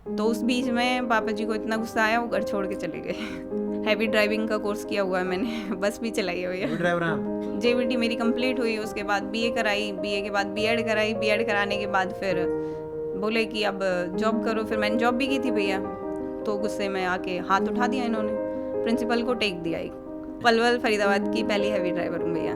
तो उस बीच में पापा जी को इतना गुस्सा आया, वो घर छोड़ के चले गए। हैवी ड्राइविंग का कोर्स किया हुआ है मैंने, बस भी चलाई हुई है। ड्राइवर हैं आप? जेवीटी मेरी कंप्लीट हुई, उसके बाद बीए कराई, बीए के बाद बीएड कराई, बीएड कराने के बाद फिर बोले कि अब जॉब करो। फिर मैंने जॉब भी की थी भैया, तो गुस्से में आके हाथ उठा दिया इन्होंने, प्रिंसिपल को टेक दिया। एक पलवल फरीदाबाद की पहली हैवी ड्राइवर हूँ भैया।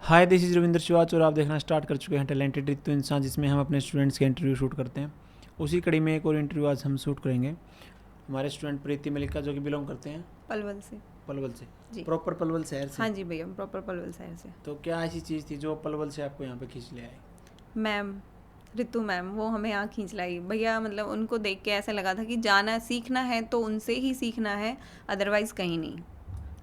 हाय, दिस इज़ रविंद्र शिवाच और आप देखना स्टार्ट कर चुके हैं टैलेंटेड रितु इंसान, जिसमें हम अपने स्टूडेंट्स के इंटरव्यू शूट करते हैं। उसी कड़ी में एक और इंटरव्यू आज हम शूट करेंगे हमारे स्टूडेंट प्रीति मलिका, जो कि बिलोंग करते हैं पलवल से। पलवल से जी। प्रॉपर पलवल शहर से? हाँ जी भैया, प्रॉपर पलवल शहर से। तो क्या ऐसी चीज़ थी जो पलवल से आपको यहाँ पे खींच ले आई? मैम, रितु मैम, वो हमें यहाँ खींच लाई भैया। मतलब उनको देख के ऐसा लगा था कि जाना सीखना है तो उनसे ही सीखना है, अदरवाइज़ कहीं नहीं।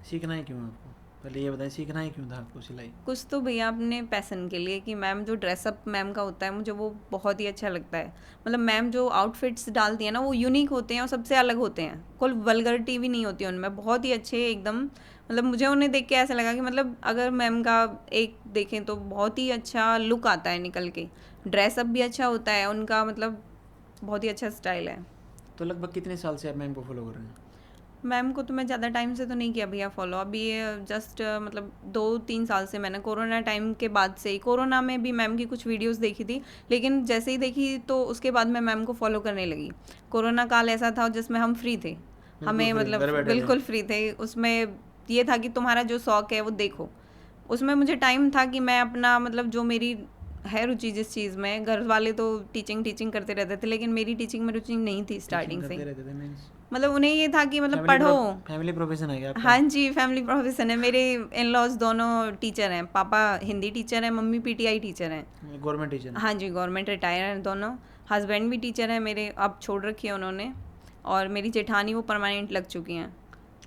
सीखना ही क्यों आपको? पहले ये बताएं, सीखना ही क्यों था आपको सिलाई? कुछ तो भैया अपने पैसन के लिए, कि मैम जो ड्रेसअप मैम का होता है मुझे वो बहुत ही अच्छा लगता है। मतलब मैम जो आउटफिट्स डालती है ना, वो यूनिक होते हैं और सबसे अलग होते हैं, कोई वल्गरिटी भी नहीं होती उनमें, बहुत ही अच्छे एकदम। मतलब मुझे उन्हें देख के ऐसा लगा कि मतलब अगर मैम का एक देखें तो बहुत ही अच्छा लुक आता है निकल के, ड्रेसअप भी अच्छा होता है उनका, मतलब बहुत ही अच्छा स्टाइल है। तो लगभग कितने साल से आप मैम को फॉलो कर रहे हैं? मैम को तो मैं ज़्यादा टाइम से तो नहीं किया भैया फॉलो, अभी जस्ट मतलब 2-3 साल से। मैंने कोरोना टाइम के बाद से ही, कोरोना में भी मैम की कुछ वीडियोस देखी थी, लेकिन जैसे ही देखी तो उसके बाद मैं मैम को फॉलो करने लगी। कोरोना काल ऐसा था जिसमें हम फ्री थे, हमें मतलब बिल्कुल फ्री थे। उसमें ये था कि तुम्हारा जो शौक है वो देखो। उसमें मुझे टाइम था कि मैं अपना मतलब जो मेरी है रुचि जिस चीज़ में, घर वाले तो टीचिंग करते रहते थे, लेकिन मेरी टीचिंग में रुचि नहीं थी स्टार्टिंग से। मतलब उन्हें ये था कि मतलब पढ़ो। फैमिली प्रोफेशन है क्या आपका? हाँ जी, फैमिली प्रोफेशन है। मेरे इन लॉज दोनों टीचर हैं, पापा हिंदी टीचर हैं, मम्मी पीटीआई टीचर हैं। Government teacher? हाँ जी, गवर्नमेंट रिटायर हैं दोनों। हस्बैंड भी टीचर हैं मेरे, अब छोड़ रखी है उन्होंने। और मेरी जेठानी वो परमानेंट लग चुकी हैं,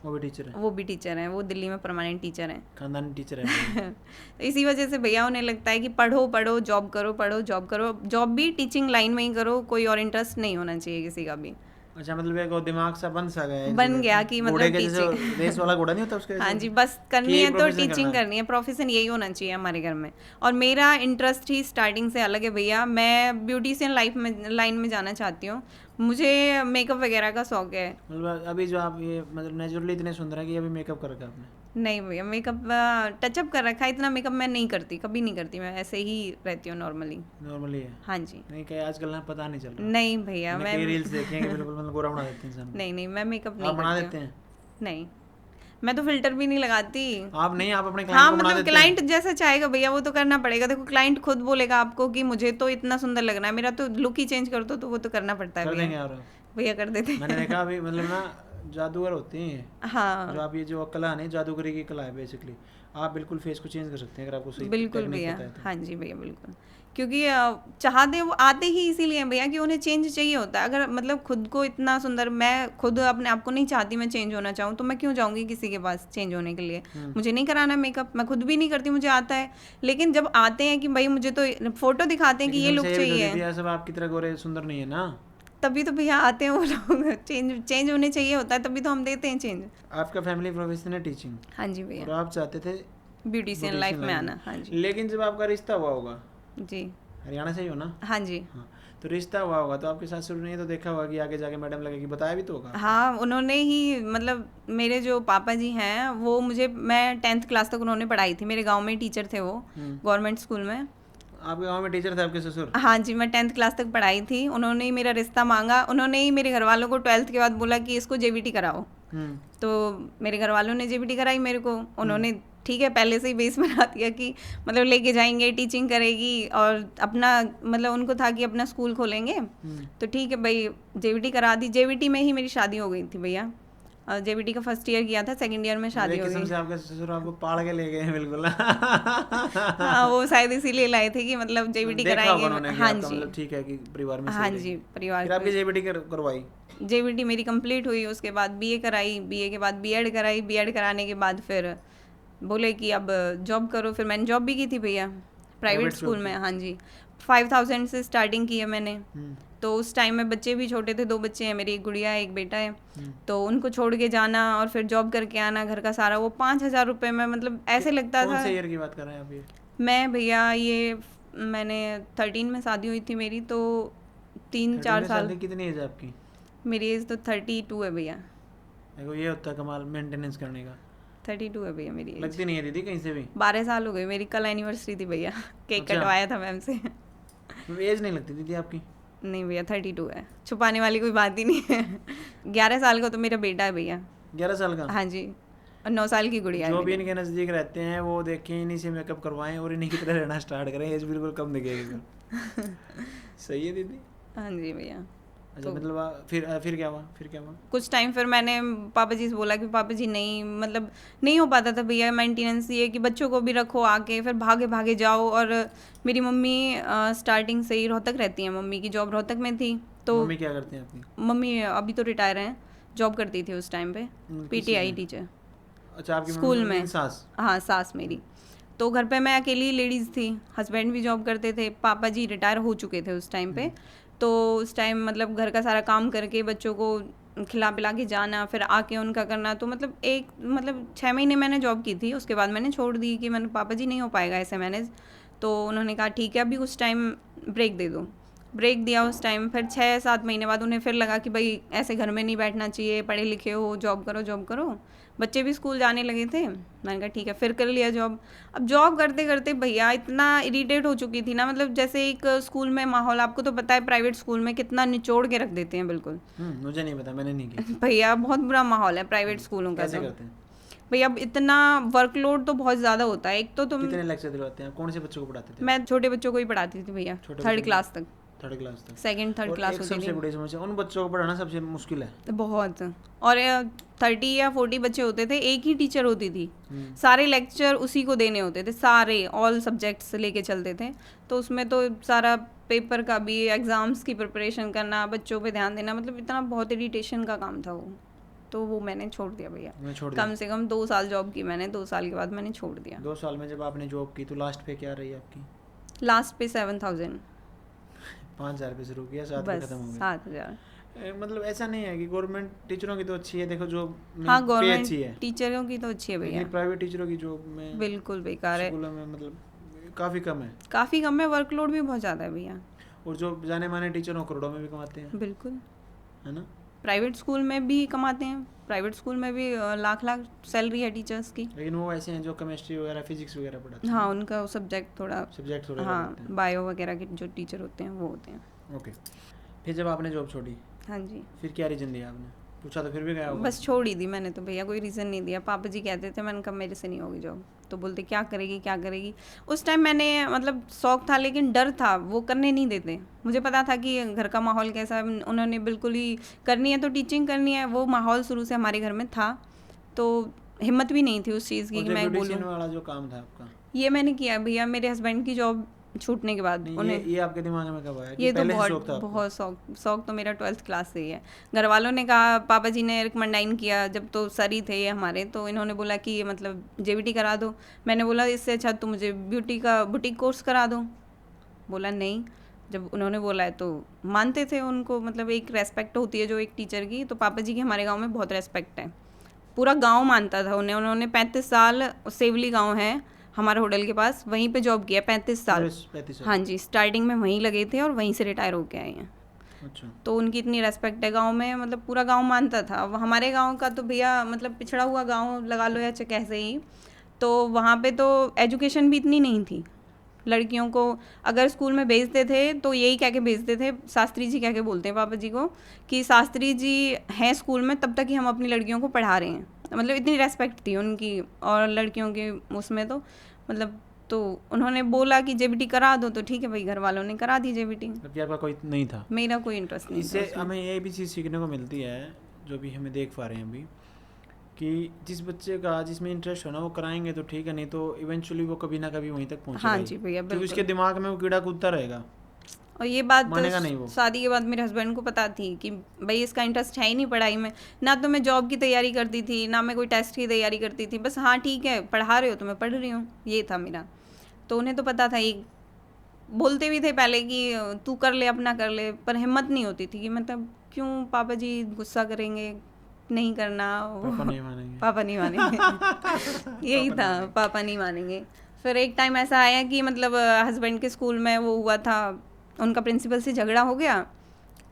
वो भी टीचर है? वो भी टीचर हैं, वो दिल्ली में परमानेंट टीचर हैं। खानदानी टीचर है। तो इसी वजह से भैया उन्हें लगता है कि पढ़ो पढ़ो, जॉब करो, पढ़ो जॉब करो, जॉब भी टीचिंग लाइन में ही करो, कोई और इंटरेस्ट नहीं होना चाहिए किसी का भी। अच्छा, मतलब एक दिमाग सा बन सा गया है, बन गया कि मतलब घोड़े के जैसे रेस वाला घोड़ा नहीं होता उसके हाँ जैसे? जी, बस करनी कि है तो प्रोफेशन टीचिंग करनी है, प्रोफेशन यही होना चाहिए हमारे घर में। और मेरा इंटरेस्ट ही स्टार्टिंग से अलग है भैया, मैं ब्यूटिशियन लाइन में जाना चाहती हूँ। मुझे मेकअप वगैरह का शौक है। मतलब अभी जो आप ये मतलब नेचुरली इतने सुंदर है कि अभी मेकअप कर रखा आपने? नहीं भैया, मेकअप टचअप कर रखा है, इतना मेकअप मैं नहीं करती, कभी नहीं करती, मैं ऐसे ही रहती हूँ नॉर्मली। नॉर्मली है? हाँ जी। नहीं, क्या आजकल ना पता नहीं चल रहा। नहीं भैया, मैंने मैं कई रील्स देखे हैं कि बिल्कुल मतलब गोरा बना देते हैं इंसान को। नहीं, मैं मेकअप आप नहीं बना करती देते हूँ। हैं? नहीं, मैं तो फिल्टर भी नहीं लगाती। आप नहीं, आप अपने क्लाइंट हाँ को बना मतलब देते क्लाइंट हैं? जैसा चाहेगा भैया वो तो करना पड़ेगा। देखो क्लाइंट खुद बोलेगा आपको कि मुझे तो इतना सुंदर लगना है, मेरा तो लुक ही चेंज कर दो, तो वो तो करना पड़ता है कर देंगे भैया। और भैया कर देते मैंने हैं। देखा अभी मतलब ना जादूगर होते हैं जो हाँ आप ये जो कला है ना, जादूगरी की कला है बेसिकली। आप बिल्कुल फेस को चेंज कर सकते हैं अगर आपको सही बिल्कुल टेक्निक भैया, पता है तो। हाँ जी भैया बिल्कुल। क्योंकि चाहते वो आते ही इसीलिए हैं भैया कि उन्हें चेंज चाहिए होता है। अगर मतलब खुद को इतना सुंदर, मैं खुद अपने आप को नहीं चाहती मैं चेंज होना चाहूँ, तो मैं क्यों जाऊँगी किसी के पास चेंज होने के लिए। मुझे नहीं कराना मेकअप, मैं खुद भी नहीं करती, मुझे आता है। लेकिन जब आते हैं कि भाई मुझे तो फोटो दिखाते हैं कि ये लेकिन लुक हमसे ये भी तो चाहिए, दीदी, ऐसा आपकी तरह गोरे सुंदर नहीं है ना। तभी तो भैया आते हैं वो लोग। चेंज होने चाहिए होता है, तभी तो हम देते हैं चेंज। आपका फैमिली प्रोफेशन है टीचिंग, हाँ जी और भैया, आप चाहते थे ब्यूटिशियन लाइफ में आना। हाँ जी लेकिन जब आपका रिश्ता हुआ होगा, जी, हरियाणा से ही हो ना? हाँ जी। हाँ, तो रिश्ता हुआ होगा तो आपके सासुर ने तो देखा होगा कि आगे जाके मैडम लगेगी, बताया भी तो होगा? हाँ, उन्होंने ही मतलब मेरे जो पापा जी हैं वो मुझे, मैं 10th क्लास तक उन्होंने पढ़ाई थी, मेरे गांव में टीचर थे वो, गवर्नमेंट स्कूल में। आपके गांव में टीचर थे आपके ससुर? हाँ जी, मैं 10th क्लास तक पढ़ाई थी, उन्होंने ही मेरा रिश्ता मांगा, उन्होंने ही मेरे घर वालों को 12th के बाद बोला कि इसको जेबीटी कराओ। तो मेरे घर वालों ने जेबीटी कराई मेरे को, उन्होंने ठीक है पहले से ही बेस बना दिया कि मतलब लेके जाएंगे, टीचिंग करेगी, और अपना मतलब उनको था कि अपना स्कूल खोलेंगे। तो ठीक है भाई, जेबीटी करा दी। जेबीटी में ही मेरी शादी हो गई थी भैया, जेबीटी का फर्स्ट ईयर किया था, सेकंड ईयर में शादी हो गई। से आपके ससुर आपको पाड़ के ले गए हैं बिल्कुल। हाँ, वो शायद इसीलिए लाए थे कि मतलब जेबीटी देखा होगा कराएंगे। उन्होंने कि हाँ आपका जी, मतलब ठीक है कि परिवार में हाँ सही जी, रहेंगे। परिवार फिर आपकी जेबीटी करवाई? जेबीटी मेरी कंप्लीट हुई, उसके बाद बीए कराई, बीए के बाद बीएड कराई, बीएड कराने के बाद फिर बोले कि अब जॉब करो। फिर मैंने जॉब भी की थी भैया, प्राइवेट स्कूल में। हाँ जी, 5000 से स्टार्टिंग की है मैंने। तो उस टाइम में बच्चे भी छोटे थे, 2 बच्चे हैं मेरी, एक गुड़िया है, एक बेटा है। तो उनको छोड़ के जाना और फिर जॉब करके आना, घर का सारा वो 5000 रुपये में, मतलब ऐसे लगता था। कौन से ईयर की बात कर रहे हैं आप ये? मैं भैया ये मैंने 13 में शादी हुई थी मेरी, तो 3-4 साल। कितनी एज है आपकी? मेरी एज तो 32 है भैया। देखो ये होता है कमाल मेंटेनेंस करने का। 32 है भैया मेरी एज। लगती नहीं है दीदी कहीं से भी। 12 साल हो गए, मेरी कल एनिवर्सरी थी भैया। केक अच्छा। कटवाया था मैम से। एज नहीं लगती दीदी आपकी। नहीं भैया 32 है, छुपाने वाली कोई बात ही नहीं है। 11 साल का तो मेरा बेटा है भैया। 11 साल का? हाँ जी, और 9 साल की गुड़िया है जो भी मेरी। इनके नज़दीक रहते हैं वो देखें, इन्हीं से मेकअप करवाएं और इन्हीं की तरह रहना स्टार्ट करें, एज बिल्कुल कम दिखेगी। सही है दीदी। हाँ जी भैया। अच्छा तो मतलब फिर क्या हुआ? कुछ टाइम फिर मैंने पापा जी से बोला कि पापा जी नहीं, मतलब नहीं हो पाता था भैया मेंटेनेंस, ये कि बच्चों को भी रखो आके, फिर भागे भागे जाओ। और मेरी मम्मी स्टार्टिंग से ही रोहतक रहती हैं, मम्मी की जॉब रोहतक में थी। तो मम्मी क्या करती हैं आपकी? मम्मी अभी तो रिटायर हैं, जॉब करती थी उस टाइम पे, किस पीटीआई चीज़ में? टीचर अच्छा आपकी स्कूल मम्मी में। की सास? हाँ सास मेरी। तो घर पे मैं अकेली लेडीज़ थी, हस्बैंड भी जॉब करते थे, पापा जी रिटायर हो चुके थे उस टाइम पे। तो उस टाइम मतलब घर का सारा काम करके बच्चों को खिला पिला के जाना, फिर आके उनका करना, तो मतलब 6 महीने मैंने जॉब की थी। उसके बाद मैंने छोड़ दी कि मैंने पापा जी नहीं हो पाएगा ऐसे मैनेज। तो उन्होंने कहा ठीक है अभी कुछ टाइम ब्रेक दे दो। ब्रेक दिया उस टाइम, फिर 6-7 महीने बाद उन्हें फिर लगा कि भाई ऐसे घर में नहीं बैठना चाहिए, पढ़े लिखे हो, जॉब करो। बच्चे भी स्कूल जाने लगे थे, मैंने कहा ठीक है फिर कर लिया जॉब। अब जॉब करते करते भैया इतना इरिटेट हो चुकी थी ना, मतलब जैसे एक स्कूल में माहौल, आपको तो पता है प्राइवेट स्कूल में कितना निचोड़ के रख देते हैं बिल्कुल। मुझे नहीं पता, मैंने नहीं की। भैया बहुत बुरा माहौल है प्राइवेट स्कूलों का। कैसे तो करते हैं? भैया अब इतना वर्कलोड तो बहुत ज़्यादा होता है। एक तो तुम, कितने लेक्चर दिलवाते हैं? कौन से बच्चों को पढ़ाते थे? मैं छोटे बच्चों को ही पढ़ाती थी भैया, छोटे 3rd बच्चों क्लास तक, थर्ड क्लास तक? 2nd 3rd और क्लास एक होती सबसे थी। बड़ी समस्या, उन बच्चों को पढ़ाना सबसे मुश्किल है। तो बहुत, और 30 या 40 बच्चे होते थे, एक ही टीचर होती थी, हम्म। सारे लेक्चर उसी को देने होते थे, सारे ऑल सब्जेक्ट्स लेके चलते थे। तो उसमें तो सारा पेपर का भी, एग्ज़ाम्स की प्रिपरेशन करना, बच्चों पे ध्यान देना, मतलब इतना बहुत इरिटेशन का काम था वो। तो वो मैंने छोड़ दिया भैया। मैं छोड़ दिया। कम से कम 2 साल जॉब की मैंने, 2 साल के बाद मैंने छोड़ दिया। 2 साल में जब आपने जॉब की तो लास्ट पे क्या रही आपकी? लास्ट पे 7,000, 5,000 पे शुरू किया, 7 पे बस खत्म हो गया। 7,000। मतलब ऐसा नहीं है कि गवर्नमेंट टीचरों की तो अच्छी है, देखो जो हाँ पे गवर्नमेंट अच्छी है, टीचरों की तो अच्छी है भैया, लेकिन प्राइवेट टीचरों की जॉब में बिल्कुल बेकार है, स्कूलों में मतलब काफ़ी कम है। काफ़ी कम है, वर्कलोड भी बहुत ज़्यादा है भैया। और जो जाने माने टीचर हो करोड़ों में भी कमाते हैं, बिल्कुल, है ना? प्राइवेट स्कूल में भी कमाते हैं, प्राइवेट स्कूल में भी लाख लाख सैलरी है टीचर्स की। लेकिन वो ऐसे हैं जो केमिस्ट्री वगैरह फिजिक्स वगैरह पढ़ाते हैं। हाँ उनका सब्जेक्ट थोड़ा, सब्जेक्ट थोड़े हाँ अलग होते हैं। बायो वगैरह के जो टीचर होते हैं वो होते हैं। ओके। फिर जब आपने जॉब छोड़ी, हाँ जी, फिर क्या रीज़न दिया आपने? पूछा तो फिर भी गया होगा। बस छोड़ ही दी मैंने तो भैया, कोई रीज़न नहीं दिया। पापा जी कहते थे, मैंने कहा मेरे से नहीं होगी जॉब। तो बोलते क्या करेगी। उस टाइम मैंने मतलब शौक था लेकिन डर था, वो करने नहीं देते। मुझे पता था कि घर का माहौल कैसा है, उन्होंने बिल्कुल ही करनी है तो टीचिंग करनी है, वो माहौल शुरू से हमारे घर में था। तो हिम्मत भी नहीं थी उस चीज़ की और कि जो मैं बोलूँ। ब्यूटिशियन वाला जो काम था आपका, ये मैंने किया भैया मेरे हस्बैंड की जॉब छूटने के बाद। नहीं उन्हें ये आपके दिमाग में कब आया कि ये तो पहले से शौक था बहुत आपको? बहुत शौक तो मेरा 12th क्लास से ही है। घर वालों ने कहा, पापा जी ने रिकमेंडाइन किया, जब तो सर ही थे ये हमारे, तो इन्होंने बोला कि ये मतलब जेबीटी करा दो। मैंने बोला इससे अच्छा तो मुझे ब्यूटी का बुटीक कोर्स करा दो। बोला नहीं, जब उन्होंने बोला है तो मानते थे उनको, मतलब एक रेस्पेक्ट होती है जो एक टीचर की, तो पापा जी की हमारे गाँव में बहुत रेस्पेक्ट है, पूरा गाँव मानता था उन्हें। उन्होंने 35 साल, सेवली गाँव है हमारे होटल के पास, वहीं पे जॉब किया 35 साल। 35 साल? हाँ जी, स्टार्टिंग में वहीं लगे थे और वहीं से रिटायर होके आए हैं। अच्छा। तो उनकी इतनी रेस्पेक्ट है गांव में, मतलब पूरा गांव मानता था। अब हमारे गांव का तो भैया मतलब पिछड़ा हुआ गांव लगा लो या कैसे ही, तो वहाँ पे तो एजुकेशन भी इतनी नहीं थी। लड़कियों को अगर स्कूल में भेजते थे तो यही कह के भेजते थे, शास्त्री जी कह के बोलते हैं पापा जी को, कि शास्त्री जी हैं स्कूल में तब तक ही हम अपनी लड़कियों को पढ़ा रहे हैं। मतलब इतनी रेस्पेक्ट थी उनकी और लड़कियों के उसमें, तो मतलब तो उन्होंने बोला कि जेबीटी करा दो, तो ठीक है भाई, घर वालों ने करा दी जेबीटी। जबकि आपका कोई नहीं था? मेरा कोई इंटरेस्ट नहीं था इससे उसमें। हमें ये भी चीज़ सीखने को मिलती है, जो भी हमें देख पा रहे हैं अभी, कि जिस बच्चे का जिसमें इंटरेस्ट हो ना वो कराएंगे तो ठीक है, नहीं तो इवेंचुअली वो कभी ना कभी वहीं तक पहुंचेगा। हाँ जी भैया, क्योंकि उसके बिल्कुल। दिमाग में वो कीड़ा कूदता रहेगा, और ये बात मानेगा नहीं वो। शादी के बाद मेरे हस्बैंड को पता थी कि भाई इसका इंटरेस्ट है ही नहीं पढ़ाई में। ना तो मैं जॉब की तैयारी करती थी, ना मैं कोई टेस्ट की तैयारी करती थी, बस हाँ ठीक है पढ़ा रहे हो तो मैं पढ़ रही हूँ, ये था मेरा। तो उन्हें तो पता था, ये बोलते भी थे पहले कि तू कर ले, अपना कर ले, पर हिम्मत नहीं होती थी कि मतलब क्यों पापा जी गुस्सा करेंगे, नहीं करना, पापा नहीं मानेंगे। पापा नहीं मानेंगे। यही था, पापा नहीं मानेंगे। फिर एक टाइम ऐसा आया कि मतलब हस्बैंड के स्कूल में वो हुआ था, उनका प्रिंसिपल से झगड़ा हो गया,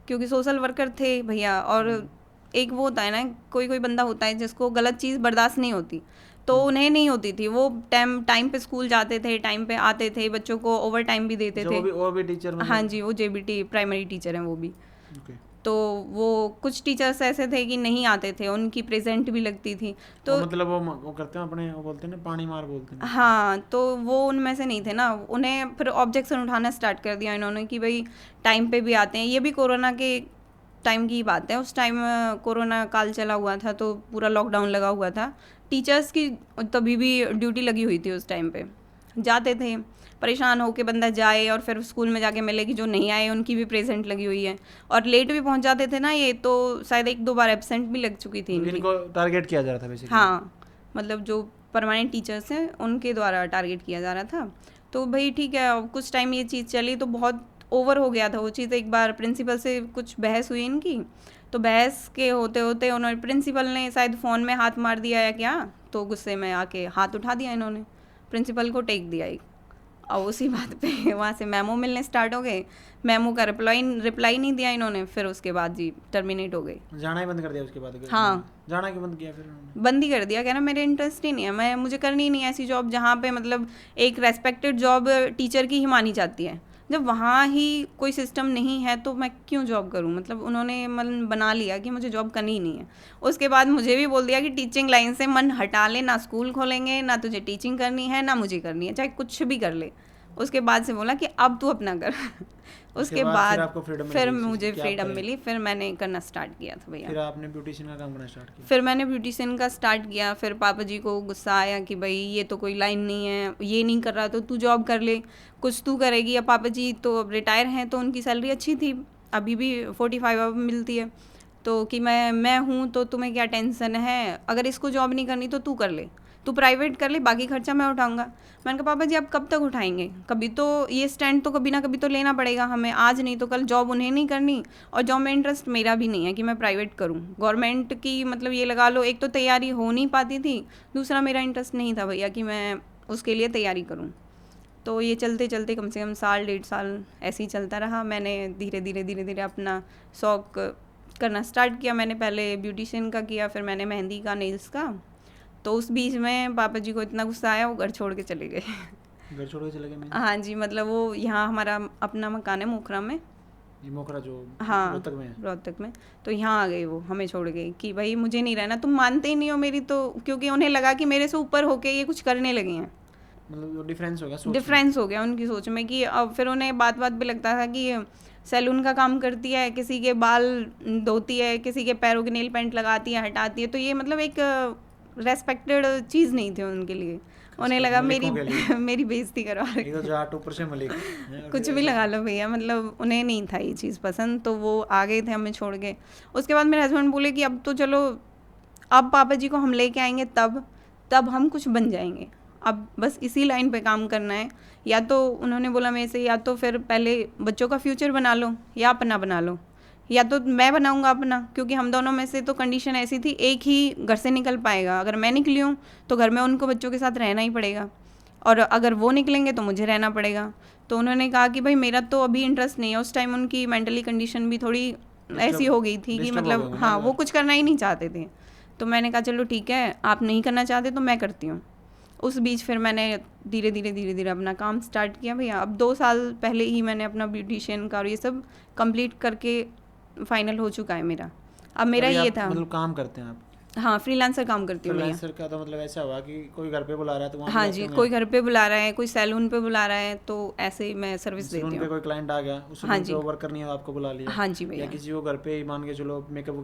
क्योंकि सोशल वर्कर थे भैया। और एक वो होता है ना, कोई कोई बंदा होता है जिसको गलत चीज़ बर्दाश्त नहीं होती, तो उन्हें नहीं होती थी। वो टाइम टाइम पे स्कूल जाते थे, टाइम पे आते थे, बच्चों को ओवर टाइम भी देते अच्छा, थे। वो भी टीचर मतलब? हाँ जी, वो जेबीटी प्राइमरी टीचर हैं वो भी। ओके। तो वो कुछ टीचर्स ऐसे थे कि नहीं आते थे, उनकी प्रेजेंट भी लगती थी तो मतलब वो करते हैं अपने, वो बोलते हैं ना पानी मार बोलते हैं। हाँ, तो वो उनमें से नहीं थे ना। उन्हें फिर ऑब्जेक्शन उठाना स्टार्ट कर दिया इन्होंने कि भाई टाइम पे भी आते हैं। ये भी कोरोना के टाइम की बात है, उस टाइम कोरोना काल चला हुआ था, तो पूरा लॉकडाउन लगा हुआ था। टीचर्स की तभी भी ड्यूटी लगी हुई थी उस टाइम पे। जाते थे, परेशान होके बंदा जाए और फिर स्कूल में जाके मिले कि जो नहीं आए उनकी भी प्रेजेंट लगी हुई है। और लेट भी पहुंच जाते थे ना ये, तो शायद 1-2 बार एब्सेंट भी लग चुकी थी इनकी। इनको टारगेट किया जा रहा था बेसिकली। हाँ, मतलब जो परमानेंट टीचर्स हैं उनके द्वारा टारगेट किया जा रहा था। तो भाई ठीक है, अब कुछ टाइम ये चीज़ चली तो बहुत ओवर हो गया था वो चीज़। एक बार प्रिंसिपल से कुछ बहस हुई इनकी, तो बहस के होते होते उन्होंने, प्रिंसिपल ने शायद फ़ोन में हाथ मार दिया या क्या, तो गुस्से में आके हाथ उठा दिया इन्होंने, प्रिंसिपल को टेक दिया एक। और उसी बात पे वहाँ से मेमो मिलने स्टार्ट हो गए। मेमो का रिप्लाई नहीं दिया इन्होंने, फिर उसके बाद जी टर्मिनेट हो गए। जाना ही बंद कर दिया उसके बाद? हाँ, जाना क्यों बंद किया फिर उन्होंने? बंद ही कर दिया, कह रहा मेरे इंटरेस्ट ही नहीं है, मुझे करनी ही नहीं है ऐसी जॉब जहाँ पे मतलब एक रेस्पेक्टेड जॉब टीचर की ही मानी जाती है। जब वहाँ ही कोई सिस्टम नहीं है तो मैं क्यों जॉब करूँ? मतलब उन्होंने मन बना लिया कि मुझे जॉब करनी ही नहीं है। उसके बाद मुझे भी बोल दिया कि टीचिंग लाइन से मन हटा ले, ना स्कूल खोलेंगे, ना तुझे टीचिंग करनी है, ना मुझे करनी है, चाहे कुछ भी कर ले। उसके बाद से बोला कि अब तू अपना कर। उसके बाद फिर आपको फ्रीडम फिर मिली? मुझे फ्रीडम मिली, फिर मैंने करना स्टार्ट किया था भैया। फिर आपने ब्यूटिशियन का काम करना स्टार्ट किया? फिर मैंने ब्यूटिशियन का स्टार्ट किया। फिर पापा जी को गुस्सा आया कि भाई ये तो कोई लाइन नहीं है, ये नहीं कर रहा तो तू जॉब कर ले, कुछ तू करेगी। अब पापा जी तो अब रिटायर हैं, तो उनकी सैलरी अच्छी थी, अभी भी 45 अब मिलती है। तो कि मैं हूँ तो तुम्हें क्या टेंशन है, अगर इसको जॉब नहीं करनी तो तू कर ले, तू प्राइवेट कर ले, बाकी खर्चा मैं उठाऊंगा। मैंने कहा पापा जी आप कब तक उठाएंगे, कभी तो ये स्टैंड तो कभी ना कभी तो लेना पड़ेगा हमें, आज नहीं तो कल जॉब उन्हें नहीं करनी, और जॉब में इंटरेस्ट मेरा भी नहीं है कि मैं प्राइवेट करूं। गवर्नमेंट की मतलब ये लगा लो, एक तो तैयारी हो नहीं पाती थी, दूसरा मेरा इंटरेस्ट नहीं था भैया कि मैं उसके लिए तैयारी करूँ। तो ये चलते चलते कम से कम 1.5 साल ऐसे ही चलता रहा। मैंने धीरे धीरे अपना शौक करना स्टार्ट किया। मैंने पहले ब्यूटिशियन का किया, फिर मैंने मेहंदी का, नेल्स का। तो उस बीच में पापा जी को इतना गुस्सा आया, वो घर छोड़ के चले गए। घर छोड़ के चले गए? हाँ जी, मतलब वो यहाँ हमारा अपना मकान है मोखरा में। ये मोखरा जो हाँ, रोहतक में है? रोहतक में। तो यहाँ आ गए वो, हमें छोड़ गए कि भाई मुझे नहीं रहना, तुम मानते ही नहीं हो मेरी। तो क्योंकि उन्हें लगा कि मेरे से ऊपर होके ये कुछ करने लगे हैं, मतलब डिफरेंस हो गया सोच में। डिफरेंस हो गया उनकी सोच में। कि अब फिर उन्हें बात बात पे लगता था कि सैलून का काम करती है, किसी के बाल धोती है, किसी के पैरों के नेल पेंट लगाती है, हटाती है, तो ये मतलब एक रेस्पेक्टेड चीज़ नहीं थी उनके लिए। उन्हें लगा मेरी मेरी बेइज्जती करवा रही ये तो जाट ऊपर से मलिक कुछ भी लगा लो भैया, मतलब उन्हें नहीं था ये चीज़ पसंद, तो वो आ गए थे हमें छोड़ के। उसके बाद मेरे हस्बैंड बोले कि अब तो चलो, अब पापा जी को हम लेके आएंगे तब हम कुछ बन जाएंगे, अब बस इसी लाइन पे काम करना है। या तो उन्होंने बोला मेरे से, या तो फिर पहले बच्चों का फ्यूचर बना लो या अपना बना लो, या तो मैं बनाऊंगा अपना, क्योंकि हम दोनों में से तो कंडीशन ऐसी थी, एक ही घर से निकल पाएगा। अगर मैं निकली हूँ तो घर में उनको बच्चों के साथ रहना ही पड़ेगा, और अगर वो निकलेंगे तो मुझे रहना पड़ेगा। तो उन्होंने कहा कि भाई मेरा तो अभी इंटरेस्ट नहीं है। उस टाइम उनकी मेंटली कंडीशन भी थोड़ी ऐसी हो गई थी कि मतलब हाँ, वो कुछ करना ही नहीं चाहते थे। तो मैंने कहा चलो ठीक है, आप नहीं करना चाहते तो मैं करती हूँ। उस बीच फिर मैंने धीरे धीरे अपना काम स्टार्ट किया भैया। अब 2 साल पहले ही मैंने अपना ब्यूटिशियन का और ये सब कंप्लीट करके फाइनल हो चुका है मेरा। अब मेरा ये था, मतलब काम करते हैं आप? हाँ, फ्रीलांसर काम करती हूँ भैया। फ्रीलांसर का तो मतलब ऐसा हुआ कि कोई घर पे बुला रहा है तो वहाँ हाँ जी, कोई घर पे बुला रहा है, कोई सैलून पे बुला रहा है, तो ऐसे ही मैं सर्विस देती हूँ। कोई क्लाइंट आ गया, उस हाँ जी, वर्कर नहीं है, आपको बुला लिया। हाँ जी भैया। या किसी को घर पे ही मान के चलो मेकअप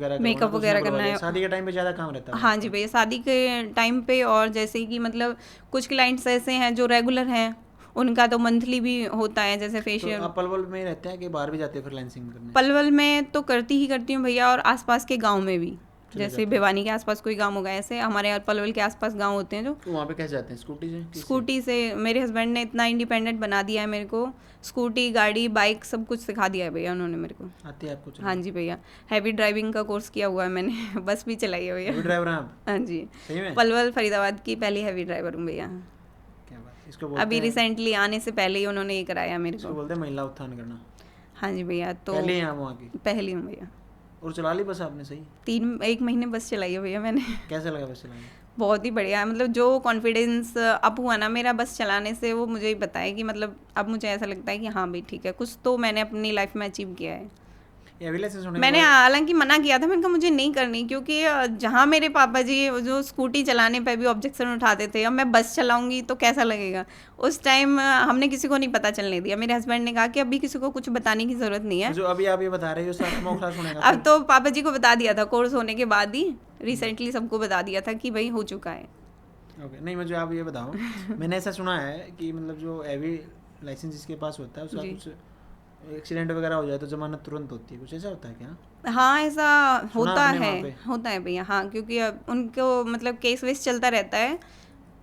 वगैरह करना है। शादी के टाइम पे ज़्यादा काम रहता है? हाँ जी भैया, शादी के टाइम पे। और जैसे कि मतलब कुछ क्लाइंट्स ऐसे हैं जो रेगुलर हैं, उनका तो मंथली भी होता है, जैसे फेशियल। आप पलवल में रहते हैं कि बाहर भी जाते हैं फ्रीलांसिंग करने? पलवल में तो करती हूँ भैया, और आसपास के गांव में भी, जैसे भिवानी के आसपास कोई गांव होगा, ऐसे हमारे पलवल के आसपास गांव होते हैं जो। तो वहाँ पे कैसे जाते हैं? स्कूटी से? मेरे हस्बैंड ने इतना इंडिपेंडेंट बना दिया है मेरे को, स्कूटी, गाड़ी, बाइक सब कुछ सिखा दिया है भैया उन्होंने मेरे को। आती है आपको? हाँ जी भैया, हैवी ड्राइविंग का कोर्स किया हुआ है मैंने। बस भी चलाई है भैया। ड्राइवर हैं आप? हाँ जी, सही में? पलवल फरीदाबाद की पहली हैवी ड्राइवर हूँ भैया। क्या बात। इसको बोलते अभी हैं, रिसेंटली आने से पहले ही उन्होंने ये कराया मेरे इसको को। बोलते हैं महिला उत्थान करना। हाँ जी भैया, तो पहले ही आप वहाँ की, पहली हूँ भैया। और चला ली बस आपने? सही। 1 महीने बस चलाई है भैया मैंने। कैसा लगा बस चलाने? बहुत ही बढ़िया है, मतलब जो कॉन्फिडेंस अप हुआ ना मेरा बस चलाने से, वो मुझे ही बताया कि मतलब अब मुझे ऐसा लगता है कि हाँ भाई ठीक है, कुछ तो मैंने अपनी लाइफ में अचीव किया है। ये अभी लाइसेंस होने के मैंने बाद हालांकि मना किया था, मैंने कहा मुझे नहीं करनी, क्योंकि जहाँ मेरे पापा जी जो स्कूटी चलाने पे भी ऑब्जेक्शन उठाते थे, अब मैं बस चलाऊंगी तो कैसा लगेगा। उस टाइम हमने किसी को नहीं पता चलने दिया। मेरे हस्बैंड ने कहा कि अभी किसी को कुछ बताने की ज़रूरत नहीं तो है। जो अभी आप ये बता रहे हो, 7वां क्लास होने का अब तो पापा जी को बता दिया था, कोर्स होने के बाद ही रिसेंटली सबको बता दिया था कि भाई हो चुका है। ओके। नहीं, मुझे आप ये बताओ, मैंने ऐसा सुना है कि मतलब जो हैवी लाइसेंस जिसके पास होता है उसका जी। कुछ एक्सीडेंट वगैरह हो जाए तो जमानत तुरंत होती है, कुछ ऐसा होता है क्या? हाँ, ऐसा सुना होता आपने है, वहाँ पे? होता है भैया। हाँ, क्योंकि अब उनको मतलब केस वेस चलता रहता है,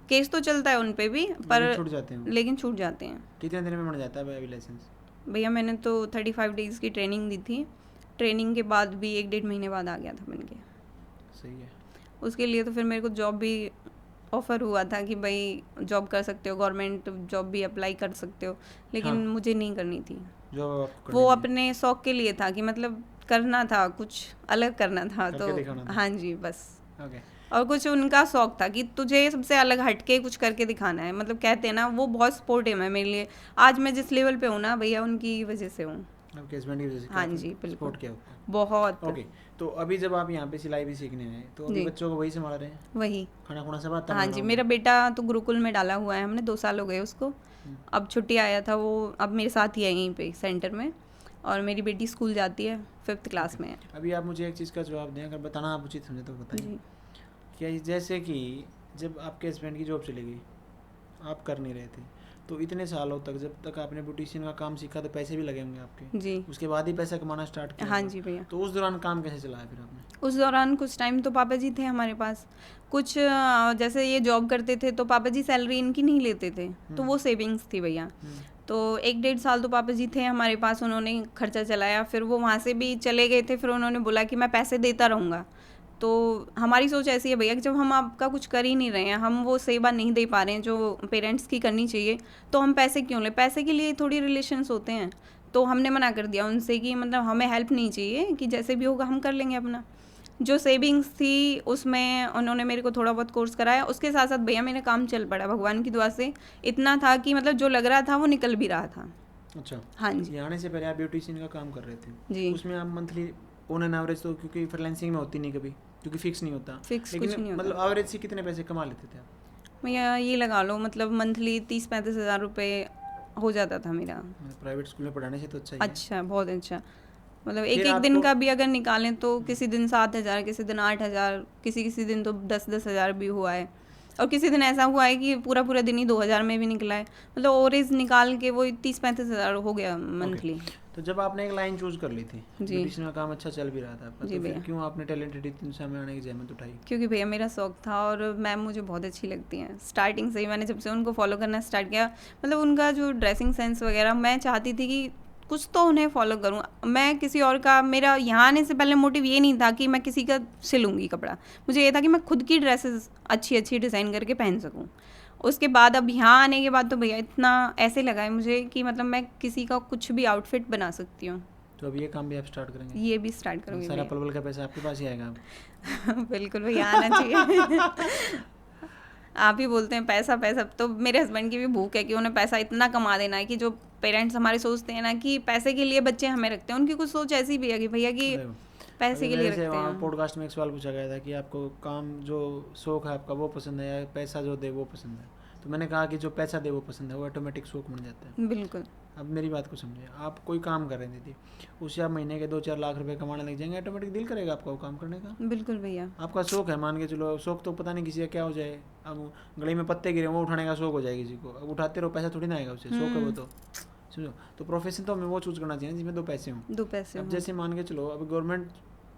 केस तो चलता है उन पे भी, पर लेकिन छूट जाते हैं वो। लेकिन छूट जाते हैं। कितने दिन में बन जाता है हैवी लाइसेंस? भैया मैंने तो 35 डेज़ की ट्रेनिंग दी थी, ट्रेनिंग के बाद भी 1 डेढ़ महीने बाद आ गया था बन के। सही है। उसके लिए तो फिर मेरे को जॉब भी ऑफ़र हुआ था कि भाई जॉब कर सकते हो, गवर्नमेंट जॉब भी अप्लाई कर सकते हो, लेकिन हाँ। मुझे नहीं करनी थी। जो आपको वो करनी थी, अपने शौक के लिए था कि मतलब करना था, कुछ अलग करना था, करके तो दिखाना था। हाँ जी बस। ओके। और कुछ उनका शौक था कि तुझे सबसे अलग हटके कुछ करके दिखाना है, मतलब कहते हैं ना, वो बहुत सपोर्टिव है मेरे लिए। आज मैं जिस लेवल पे हूँ ना भैया, उनकी वजह से हूँ। आपके हस्बैंड की वजह से हाँ काफ़ी जी बिल्कुल, सपोर्ट किया आपको। बहुत। ओके। तो अभी जब आप यहाँ पे सिलाई भी सीखने आए तो अभी जी। बच्चों को वही संभाल रहे हैं? वही। खाना खुना सब आता है हाँ बनाना जी, होगा? मेरा बेटा तो गुरुकुल में डाला हुआ है हमने, 2 साल हो गए उसको। अब छुट्टी आया था वो, अब मेरे साथ ही है यहीं पे सेंटर में। और मेरी बेटी स्कूल जाती है, 5th क्लास में है। अभी आप मुझे एक चीज़ का जवाब दें, अगर बताना आप उचित समझे तो बताइए। जी। क्या जैसे कि जब आपके हस्बैंड की जॉब चली गई, आप कर नहीं रहे थे, तो इतने सालों तक जब तक आपने ब्यूटिशियन का काम सीखा तो पैसे भी लगे होंगे आपके, जी। उसके बाद ही पैसा कमाना स्टार्ट किया हाँ होगा। जी भैया। तो उस दौरान काम कैसे चलाया फिर आपने? उस दौरान कुछ टाइम तो पापा जी थे हमारे पास, कुछ जैसे ये जॉब करते थे तो पापा जी सैलरी इनकी नहीं लेते थे, तो वो सेविंग्स थी भैया। तो 1 डेढ़ साल तो पापा जी थे हमारे पास, उन्होंने खर्चा चलाया, फिर वो वहाँ से भी चले गए थे, फिर उन्होंने बोला कि मैं पैसे देता रहूँगा। तो हमारी सोच ऐसी है भैया कि जब हम आपका कुछ कर ही नहीं रहे हैं, हम वो सेवा नहीं दे पा रहे हैं जो पेरेंट्स की करनी चाहिए, तो हम पैसे क्यों लें? पैसे के लिए थोड़ी रिलेशंस होते हैं। तो हमने मना कर दिया उनसे कि मतलब हमें हेल्प नहीं चाहिए, कि जैसे भी होगा हम कर लेंगे अपना। जो सेविंग्स थी उसमें उन्होंने मेरे को थोड़ा बहुत कोर्स कराया, उसके साथ साथ भैया मेरा काम चल पड़ा भगवान की दुआ से। इतना था कि मतलब जो लग रहा था वो निकल भी रहा था। अच्छा। हाँ जी। ये आने से पहले आप ब्यूटिशियन का काम कर रहे थे, जी। उसमें आप मंथली ऑन एन एवरेज, तो क्योंकि फ्रीलांसिंग में होती नहीं कभी, क्योंकि फिक्स नहीं होता, फिक्स लेकिन कुछ नहीं होता। मतलब एवरेज से कितने पैसे कमा लेते थे आप? भैया ये लगा लो मतलब मंथली 30-35 हज़ार रुपये हो जाता था मेरा। प्राइवेट स्कूल में पढ़ाने से तो अच्छा ही है। अच्छा, बहुत अच्छा। मतलब एक फिर एक दिन आपको का भी अगर निकालें तो किसी दिन 7 हज़ार, किसी दिन 8 हज़ार, किसी दिन तो 10-10 हज़ार भी हुआ है। और किसी दिन ऐसा हुआ है कि पूरा पूरा दिन ही 2 हज़ार में भी निकला है। मतलब ओवरेज निकाल के वो 30-35 हज़ार हो गया मंथली। तो जब आपने एक लाइन चूज कर ली थी, जी। ब्यूटिशियन का काम अच्छा चल भी रहा था आपका, जी तो फिर भैया। क्यों आपने टैलेंटेड इंसान में आने की जहमत उठाई? क्योंकि भैया मेरा शौक था और मैम मुझे बहुत अच्छी लगती हैं। स्टार्टिंग से ही मैंने जब से उनको फॉलो करना स्टार्ट किया, मतलब उनका जो ड्रेसिंग सेंस वगैरह, मैं चाहती थी कि कुछ तो उन्हें फॉलो करूं। मैं किसी और का, मेरा यहाँ आने से पहले मोटिव ये नहीं था कि मैं किसी का सिलूंगी कपड़ा। मुझे ये था कि मैं खुद की ड्रेसेस अच्छी अच्छी डिज़ाइन करके पहन सकूं। उसके बाद अब यहाँ आने के बाद तो भैया इतना ऐसे लगा है मुझे कि मतलब मैं किसी का कुछ भी आउटफिट बना सकती हूँ। तो अब ये काम भी आप स्टार्ट करेंगे? ये भी स्टार्ट करूँगी सारा भैया। पलवल का पैसा आपके पास ही आएगा अब? बिल्कुल भैया, आना चाहिए। आप ही बोलते हैं पैसा पैसा, तो मेरे हस्बैंड की भी भूख है कि उन्हें पैसा इतना कमा देना है कि जो पेरेंट्स हमारे सोचते हैं ना कि पैसे के लिए बच्चे हमें रखते हैं, उनकी कुछ सोच ऐसी भी है कि भैया कि देखो, पैसे अभी के लिए मेरे से रखते वहाँ हैं। पॉडकास्ट में एक सवाल पूछा गया था कि आपको काम जो शौक है आपका वो पसंद है या पैसा जो दे वो पसंद है, तो मैंने कहा कि जो पैसा दे वो पसंद है, वो ऑटोमेटिक शौक बन जाता है। बिल्कुल। अब मेरी बात को समझिए, आप कोई काम कर रहे हैं दीदी, उससे आप महीने के 2-4 लाख रुपए कमाने लग जाएंगे, ऑटोमेटिक दिल करेगा आपका वो काम करने का। बिल्कुल भैया। आपका शौक है, मान के चलो, शौक तो पता नहीं किसी का क्या हो जाए, अब गली में पत्ते गिरे वो उठाने का शौक हो जाए किसी को, अब उठाते रहो, पैसा थोड़ी ना आएगा उससे, शौक है वो तो, समझो। तो प्रोफेशन तो हमें वो चूज करना चाहिए जिसमें 2 पैसे हों। 2 पैसे अब हों। जैसे मान के चलो, अभी गवर्नमेंट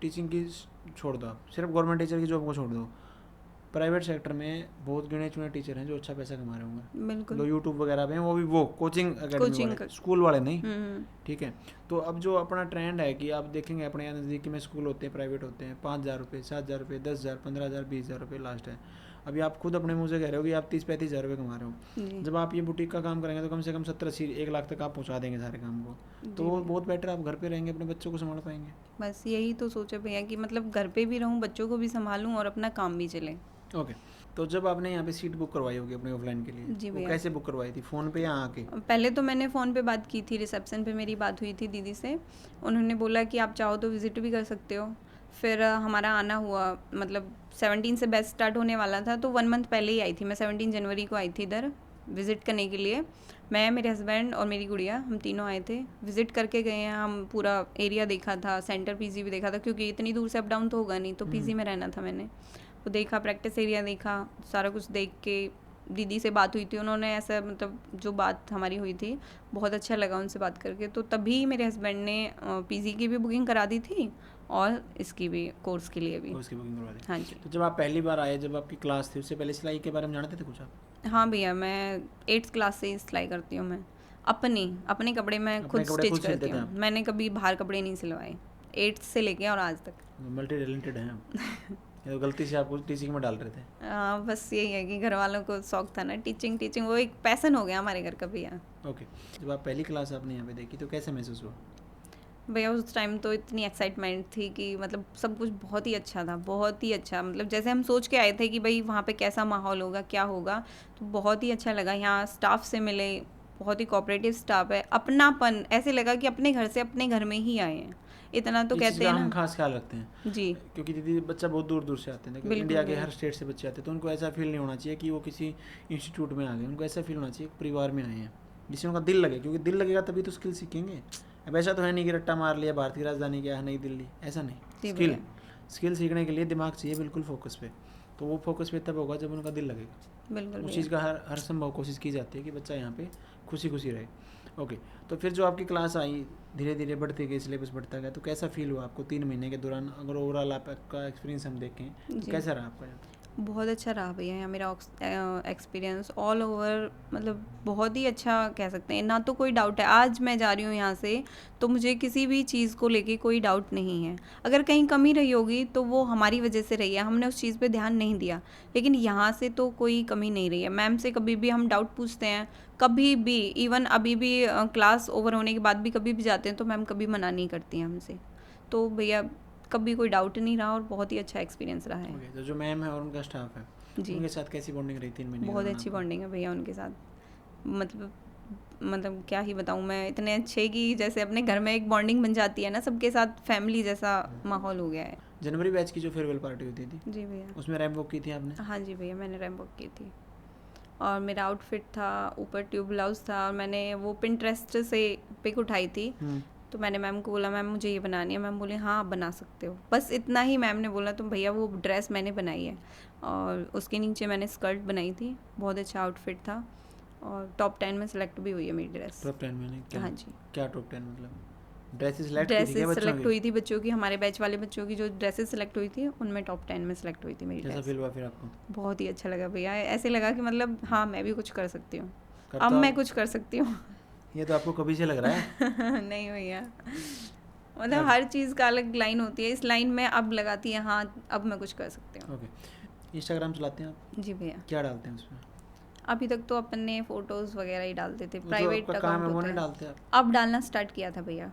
टीचिंग की छोड़ दो, आप सिर्फ गवर्नमेंट टीचर की जॉब को छोड़ दो, प्राइवेट सेक्टर में बहुत गिने चुने टीचर हैं जो अच्छा पैसा कमा रहे होंगे, बिल्कुल। जो यूट्यूब वगैरह पे हैं, वो भी वो कोचिंग अकेडमी कोचिंग वाले, स्कूल वाले नहीं, हम्म। ठीक है। तो अब जो अपना ट्रेंड है कि आप देखेंगे अपने यहाँ नज़दीकी में स्कूल होते हैं, प्राइवेट होते हैं, 5,000 रुपये, 7,000 रुपये, 10,000, 15,000, 20,000 रुपये लास्ट है। अभी आप खुद अपने मुंह से कह रहे हो कि आप 30-35 हज़ार रुपये कमा रहे हो। जी जब आप ये बुटीक का काम करेंगे तो कम से कम 70-80 1 लाख तक आप पहुंचा देंगे सारे काम को, तो जी वो भैया। बहुत बेटर, आप घर पे रहेंगे, अपने बच्चों को संभाल पाएंगे। बस यही तो सोचा भैया कि मतलब घर पे भी रहूं, बच्चों को भी संभालूं और अपना काम भी चले। ओके, तो जब आपने यहाँ पे सीट बुक करवाई होगी अपने ऑफलाइन के लिए, जी वो भैया। कैसे बुक करवाई थी, फ़ोन पे या आके? पहले तो मैंने फ़ोन पे बात की थी, रिसेप्शन पे मेरी बात हुई थी दीदी से। उन्होंने बोला कि आप चाहो तो विज़िट भी कर सकते हो। फिर हमारा आना हुआ, मतलब 17 से बैच स्टार्ट होने वाला था, तो 1 मंथ पहले ही आई थी मैं। 17 जनवरी को आई थी इधर विज़िट करने के लिए। मैं, मेरे हस्बैंड और मेरी गुड़िया, हम तीनों आए थे। विज़िट करके गए हैं हम, पूरा एरिया देखा था, सेंटर पीजी भी देखा था, क्योंकि इतनी दूर से अप डाउन तो होगा नहीं, तो पीजी में रहना था मैंने। वो देखा, प्रैक्टिस एरिया देखा, सारा कुछ देख के दीदी से बात हुई थी। उन्होंने ऐसा, मतलब जो बात हमारी हुई थी, बहुत अच्छा लगा उनसे बात करके। तो तभी मेरे हस्बैंड ने पीजी की भी बुकिंग करा दी थी और इसकी भी, कोर्स के लिए भी। कोर्स की बुकिंग करवा दी। हाँ जी। तो जब आप पहली बार आए, जब आपकी क्लास थी, उससे पहले सिलाई के बारे में जानते थे कुछ आप? हाँ भैया, मैं 8th क्लास से ही सिलाई करती हूँ। मैं अपने कपड़े मैं अपने खुद कपड़े स्टिच खुद सिलते करती थे हूँ। आप? मैंने कभी बाहर कपड़े नहीं सिलवाए, 8th से लेके और आज तक। मल्टी टैलेंटेड हैं आप। ये तो गलती से आपको टीचिंग में डाल रहे थे। बस यही है कि घर वालों को शौक था ना, टीचिंग वो एक पैसन हो गया हमारे घर का भैया। ओके, जब आप पहली क्लास आपने यहाँ पे देखी तो कैसे महसूस हुआ? भैया उस टाइम तो इतनी एक्साइटमेंट थी कि मतलब सब कुछ बहुत ही अच्छा था, बहुत ही अच्छा। मतलब जैसे हम सोच के आए थे कि भाई वहाँ पे कैसा माहौल होगा, क्या होगा, तो बहुत ही अच्छा लगा। यहाँ स्टाफ से मिले, बहुत ही कोऑपरेटिव स्टाफ है, अपनापन, ऐसे लगा कि अपने घर से अपने घर में ही आए हैं। इतना तो इस चीज़ कहते का हैं हम ना। खास ख्याल रखते हैं, जी क्योंकि दीदी बच्चा बहुत दूर दूर से आते हैं, बिल्कुल इंडिया के भैया। हर स्टेट से बच्चे आते हैं, तो उनको ऐसा फील नहीं होना चाहिए कि वो किसी इंस्टीट्यूट में आ गए। उनको ऐसा फील होना चाहिए कि परिवार में आए हैं, जिससे उनका दिल लगे, क्योंकि दिल लगेगा तभी तो स्किल सीखेंगे। अब ऐसा तो है नहीं कि रट्टा मार लिया, भारत की राजधानी क्या है, नई दिल्ली, ऐसा नहीं। जी स्किल भैया। स्किल सीखने के लिए दिमाग चाहिए बिल्कुल फोकस पे, तो वो फोकस पे तब होगा जब उनका दिल लगेगा। बिल्कुल उस भैया। चीज़ का हर संभव कोशिश की जाती है कि बच्चा यहाँ पे खुशी खुशी रहे। ओके, तो फिर जो आपकी क्लास आई, धीरे धीरे बढ़ती गई, सिलेबस बढ़ता गया, तो कैसा फील हुआ आपको 3 महीने के दौरान? अगर ओवरऑल आपका एक्सपीरियंस हम देखें तो जी कैसा रहा आपका यहाँ पे? बहुत अच्छा रहा भैया यहाँ मेरा एक्सपीरियंस ऑल ओवर, मतलब बहुत ही अच्छा कह सकते हैं। ना तो कोई डाउट है, आज मैं जा रही हूँ यहाँ से तो मुझे किसी भी चीज़ को लेके कोई डाउट नहीं है। अगर कहीं कमी रही होगी तो वो हमारी वजह से रही है, हमने उस चीज़ पे ध्यान नहीं दिया। लेकिन यहाँ से तो कोई कमी नहीं रही है। मैम से कभी भी हम डाउट पूछते हैं, कभी भी, इवन अभी भी क्लास ओवर होने के बाद भी कभी भी जाते हैं तो मैम कभी मना नहीं करती हैं हमसे। तो भैया कभी कोई डाउट नहीं रहा और बहुत ही अच्छा एक्सपीरियंस रहा है। ओके, तो जो मैम है और उनका स्टाफ है, जी उनके साथ कैसी बॉन्डिंग रही 3 महीने के बहुत दौरान अच्छी आपकी? बॉन्डिंग है भैया उनके साथ। मतलब क्या ही बताऊँ मैं, इतने अच्छे कि जैसे अपने घर में एक बॉन्डिंग बन जाती है ना, सबके साथ फैमिली जैसा माहौल हो गया है। जनवरी बैच की जो फेयरवेल पार्टी होती थी, जी भैया। उसमें रैंप वॉक की थी आपने? हाँ जी भैया, मैंने रैंप वॉक की थी और मेरा आउटफिट था, ऊपर ट्यूब ब्लाउज था और मैंने वो पिंटरेस्ट से पिक उठाई थी। तो मैंने मैम को बोला, मैम मुझे ये बनानी है। मैम बोले हाँ आप बना सकते हो, बस इतना ही मैम ने बोला। तो भैया वो ड्रेस मैंने बनाई है और उसके नीचे मैंने स्कर्ट बनाई थी। बहुत अच्छा आउटफिट था और टॉप 10 में सेलेक्ट भी हुई है मेरी ड्रेस। टॉप 10 में? क्या हाँ जी, क्या टॉप 10 मतलब? ड्रेसेस सेलेक्ट की थी क्या ड्रेसेस बच्चों सेलेक्ट की? हुई थी बच्चों की, हमारे बैच वाले बच्चों की जो ड्रेसेस सेलेक्ट हुई थी उनमें टॉप 10 में सेलेक्ट हुई थी मेरी कैसा ड्रेस। फील हुआ फिर आपको? बहुत ही अच्छा लगा भैया, ऐसे लगा कि मतलब हाँ मैं भी कुछ कर सकती हूँ, कर अब तो मैं आप- कुछ कर सकती हूँ। ये तो आपको कभी से लग रहा है। नहीं भैया, मतलब अब- हर चीज़ का अलग लाइन होती है, इस लाइन में अब लगाती है हाँ अब मैं कुछ कर सकती हूँ। ओके, इंस्टाग्राम चलाते हैं आप? जी भैया। क्या डालते हैं उसमें? अभी तक तो अपन ने फोटोज़ वगैरह ही डालते थे, वो जो प्राइवेट आपका काम अकाउंट है वो होता नहीं है। डालते आप? अब डालना स्टार्ट किया था भैया,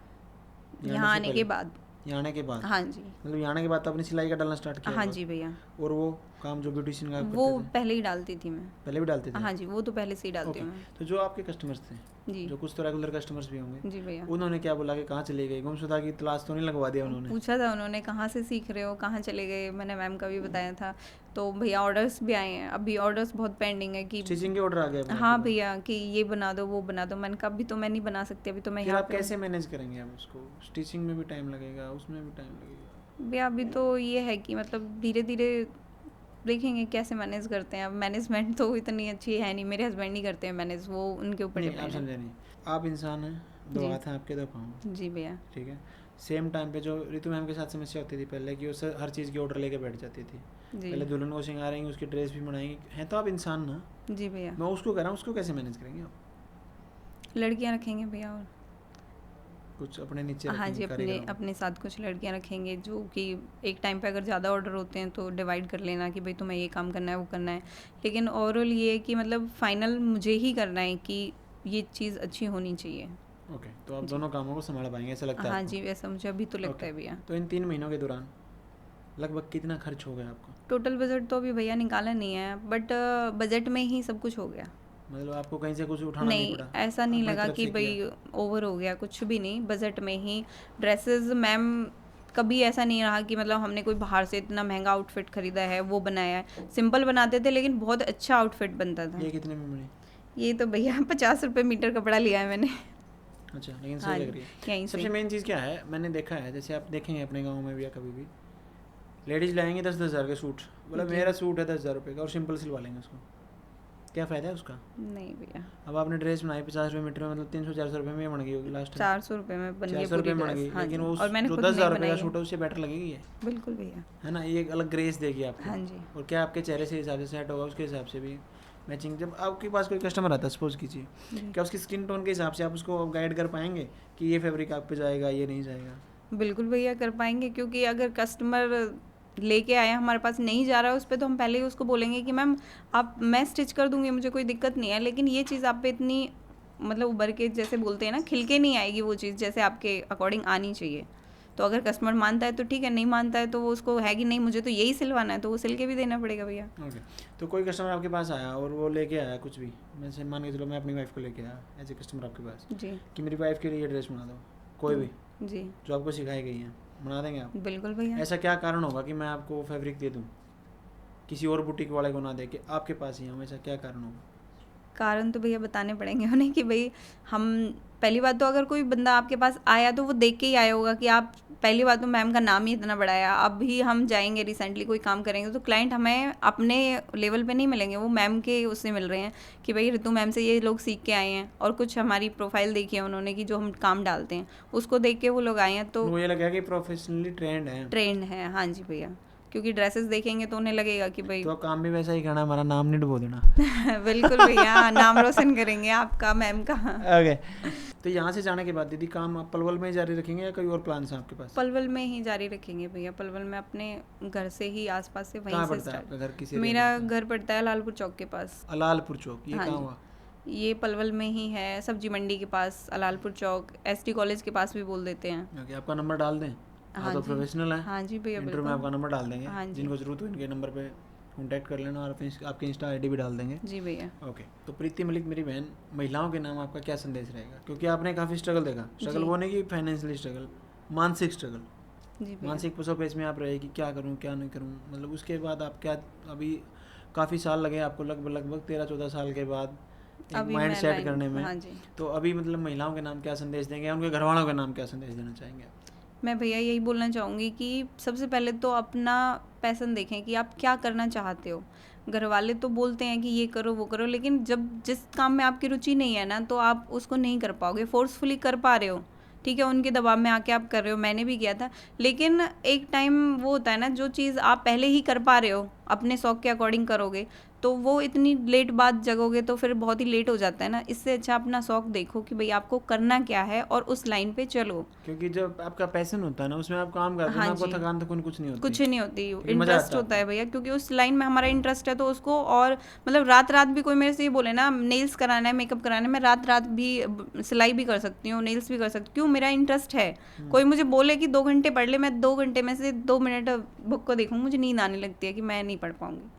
यहाँ से आने के पहले? बाद। यहाँ आने के बाद? हाँ जी। मतलब यहाँ आने के बाद तो आपने सिलाई का डालना स्टार्ट किया हाँ होगा। जी भैया, और वो काम जो ब्यूटिशियन का आप वो करते थे, पहले ही डालती थी मैं। पहले भी डालते थे? हाँ जी, वो तो पहले से ही डालती ओके, हूँ मैं। तो जो आपके कस्टमर्स थे, जी जो कुछ तो रेगुलर कस्टमर्स भी होंगे, जी भैया। उन्होंने क्या बोला कि कहाँ चले गए? गुमशुदा की तलाश तो नहीं लगवा दिया उन्होंने? पूछा था उन्होंने कहाँ से सीख रहे हो, कहाँ चले गए, मैंने मैम का भी बताया था। तो भैया ऑर्डर्स भी आए हैं, अभी ऑर्डर्स बहुत पेंडिंग है कि स्टिचिंग के ऑर्डर आ गए? हाँ भैया कि ये बना दो वो बना दो। मैंने कहा अभी तो मैं नहीं बना सकती, अभी तो मैं फिर यहाँ आप पे हूँ। कैसे मैनेज करेंगे आप उसको? स्टिचिंग में भी टाइम लगेगा, उसमें भी टाइम लगेगा। भैया अभी तो ये है कि मतलब धीरे धीरे देखेंगे कैसे मैनेज करते हैं। अब मैनेजमेंट तो इतनी अच्छी है नहीं, मेरे हस्बैंड नहीं करते हैं मैनेज, वो उनके ऊपर नहीं, आप डिपेंड है। समझे नहीं। आप इंसान हैं, दो जी। हाथ हैं आपके, दो पाँव हैं, जी भैया। ठीक है। सेम टाइम पे जो रितु मैम के साथ समस्या होती थी पहले, कि वो हर चीज़ की ऑर्डर लेके बैठ जाती थी। पहले जी दुल्हन को सिंगारेंगी, उसकी ड्रेस भी बनाएंगी, हैं तो आप इंसान ना। जी भैया। मैं उसको कह रहा हूँ, उसको कैसे मैनेज करेंगे आप? लड़कियाँ रखेंगे भैया और कुछ अपने नीचे हाँ जी, रखेंगे अपने कारीगरों को। अपने साथ कुछ लड़कियां रखेंगे जो कि एक टाइम पे अगर ज़्यादा ऑर्डर होते हैं तो डिवाइड कर लेना कि भाई तुम्हें ये काम करना है, वो करना है। लेकिन ओवरऑल ये है कि मतलब फाइनल मुझे ही करना है कि ये चीज़ अच्छी होनी चाहिए। ओके, तो आप जी। दोनों कामों को संभाल पाएंगे ऐसा लगता है हाँ आपको? जी, वैसा मुझे अभी तो लगता ओके, है भैया। तो इन 3 महीनों के दौरान लगभग कितना खर्च हो गया आपका? टोटल बजट तो अभी भैया निकाला नहीं है, बट बजट में ही सब कुछ हो गया। मतलब आपको कहीं से कुछ उठाना नहीं नहीं, पड़ा, ऐसा नहीं अपनी लगा तरफ कि से किया? भाई ओवर हो गया, कुछ भी नहीं, बजट में ही। ड्रेसेस मैम कभी ऐसा नहीं रहा कि मतलब हमने कोई बाहर से इतना महंगा आउटफिट खरीदा है, वो बनाया है। सिंपल बनाते थे लेकिन बहुत अच्छा आउटफिट बनता था। ये कितने में मिली? ये तो भैया 50 रुपये मीटर कपड़ा लिया है मैंने। अच्छा, लेकिन हाँ सही लग रही है। यहीं से। सबसे मेन चीज़ क्या है, मैंने देखा है, जैसे आप देखेंगे अपने गाँव में भी या कभी भी, लेडीज़ लाएंगे 10-10 हज़ार के सूट, बोला जी। मेरा सूट है 10,000 रुपये का और सिंपल सिलवा लेंगे उसको। क्या फ़ायदा है उसका? नहीं भैया, अब आपने ड्रेस बनाई 50 रुपये मीटर में, मतलब 300-400 रुपये में बन गई होगी लास्ट टाइम। 400 रुपये में बन गई 400 पूरी रुपये में बन ड्रेस। गई, हाँ लेकिन जी, वो और मैंने जो खुद 10,000 नहीं रुपये का बनाई सूट है। है उससे बेटर लगेगी ये, बिल्कुल भैया। है ना? ये एक अलग ग्रेस देगी आपको। हाँ जी। और क्या आपके चेहरे से हिसाब से सेट होगा उसके हिसाब से भी मैचिंग। जब आपके पास कोई कस्टमर आता है, सपोज कीजिए, जी। क्या उसकी स्किन टोन के हिसाब से आप उसको गाइड कर पाएंगे कि ये फैब्रिक आप पे जाएगा, ये नहीं जाएगा? बिल्कुल भैया कर पाएंगे, क्योंकि अगर कस्टमर लेके आया हमारे पास नहीं जा रहा है उस पे, तो हम पहले ही उसको बोलेंगे कि मैम आप, मैं स्टिच कर दूंगी, मुझे कोई दिक्कत नहीं है, लेकिन ये चीज़ आप पे इतनी मतलब उभर के, जैसे बोलते हैं ना, खिल के नहीं आएगी वो चीज़ जैसे आपके अकॉर्डिंग आनी चाहिए। तो अगर कस्टमर मानता है तो ठीक है, नहीं मानता है तो वो उसको है कि नहीं मुझे तो यही सिलवाना है, तो वो सिल के भी देना पड़ेगा भैया। ओके, तो कोई कस्टमर आपके पास आया और वो लेके आया कुछ भी, जैसे मान के चलो मैं अपनी वाइफ को लेके आया एज ए कस्टमर आपके पास जी। कि मेरी वाइफ के लिए ये ड्रेस बना दो, कोई भी जी जो आपको सिखाई गई है, बना देंगे आप? बिल्कुल भैया। ऐसा क्या कारण होगा कि मैं आपको फैब्रिक दे दूँ, किसी और बुटीक वाले को ना दे के आपके पास ही आऊँ? ऐसा क्या कारण होगा? कारण तो भैया बताने पड़ेंगे उन्हें कि भाई हम, पहली बात तो अगर कोई बंदा आपके पास आया तो वो देख के ही आया होगा कि आप, पहली बात तो मैम का नाम ही इतना बड़ा है। अभी हम जाएंगे रिसेंटली कोई काम करेंगे तो क्लाइंट हमें अपने लेवल पे नहीं मिलेंगे, वो मैम के उससे मिल रहे हैं कि भाई ऋतु मैम से ये लोग सीख के आए हैं, और कुछ हमारी प्रोफाइल देखी है उन्होंने कि जो हम काम डालते हैं उसको देख के वो लोग आए हैं, तो मुझे लगा कि प्रोफेशनली ट्रेंड है। ट्रेंड है। हाँ जी भैया, क्योंकि ड्रेसेस देखेंगे तो उन्हें लगेगा कि भाई तो काम भी वैसा ही करना, हमारा नाम नहीं डुबो देना। बिल्कुल भैया, नाम रोशन करेंगे आपका, मैम का। ओके, तो यहाँ से जाने के बाद दीदी काम आप पलवल में ही जारी रखेंगे या कोई और प्लान है आपके पास? पलवल में ही जारी रखेंगे भैया, पलवल में अपने घर से ही आसपास से वहीं कहाँ से पड़ता है आपका स्टार्ट। घर, किस एरिया में मेरा पड़ता है? घर पड़ता है लालपुर चौक के पास। अलालपुर चौक, ये हाँ कहाँ जी। हुआ? ये पलवल में ही है, सब्जी मंडी के पास, अलालपुर चौक, एसटी कॉलेज के पास भी बोल देते हैं। ओके, आपका नंबर डाल दें? हाँ तो जी। प्रोफेशनल है। हाँ जी भैया इंटरव्यू में बिल्कुल। आपका नंबर डाल देंगे, हाँ जी। जिनको जरूरत हो इनके नंबर पे कांटेक्ट कर लेना, और आपके इंस्टा आईडी भी डाल देंगे। जी भैया। ओके, तो प्रीति मलिक मेरी बहन, महिलाओं के नाम आपका क्या संदेश रहेगा? क्योंकि आपने काफ़ी स्ट्रगल देखा, स्ट्रगल जी। वो नहीं कि फाइनेंशियली स्ट्रगल, मानसिक स्ट्रगल, जी भैया। मानसिक पुसोपेश में आप रहे कि क्या करूं क्या नहीं करूं, मतलब उसके बाद आप क्या, अभी काफ़ी साल लगे आपको, लगभग 13-14 साल के बाद एक अभी माइंड मैं सेट लाइन- करने में। हाँ जी। तो अभी मतलब महिलाओं के नाम क्या संदेश देंगे, उनके घर वालों के नाम क्या संदेश देना चाहेंगे? मैं भैया यही बोलना चाहूँगी कि सबसे पहले तो अपना पैशन देखें कि आप क्या करना चाहते हो। घर वाले तो बोलते हैं कि ये करो वो करो, लेकिन जब जिस काम में आपकी रुचि नहीं है ना, तो आप उसको नहीं कर पाओगे। फोर्सफुली कर पा रहे हो, ठीक है, उनके दबाव में आके आप कर रहे हो, मैंने भी किया था, लेकिन एक टाइम वो होता है ना, जो चीज़ आप पहले ही कर पा रहे हो अपने शौक के अकॉर्डिंग करोगे, तो वो इतनी लेट बाद जगोगे तो फिर बहुत ही लेट हो जाता है ना। इससे अच्छा अपना शौक देखो कि भाई आपको करना क्या है और उस लाइन पे चलो। क्योंकि जब आपका पैशन होता है ना, उसमें आप काम करते हो हाँ ना, आपको जी। थकान तो कुछ नहीं होती। कुछ नहीं होती, लेकिन मज़ा इंटरेस्ट आता है होता है भैया, क्योंकि उस लाइन में हमारा इंटरेस्ट है तो उसको, और मतलब रात रात भी कोई मेरे से ये बोले ना नेल्स कराना है, मेकअप कराना है, मैं रात रात भी सिलाई भी कर सकती हूँ, नेल्स भी कर सकती हूँ, क्यों, मेरा इंटरेस्ट है। कोई मुझे बोले कि 2 घंटे पढ़ ले, मैं 2 घंटे में से 2 मिनट बुक को देखूँ, मुझे नींद आने लगती है कि मैं नहीं पढ़ पाऊँगी।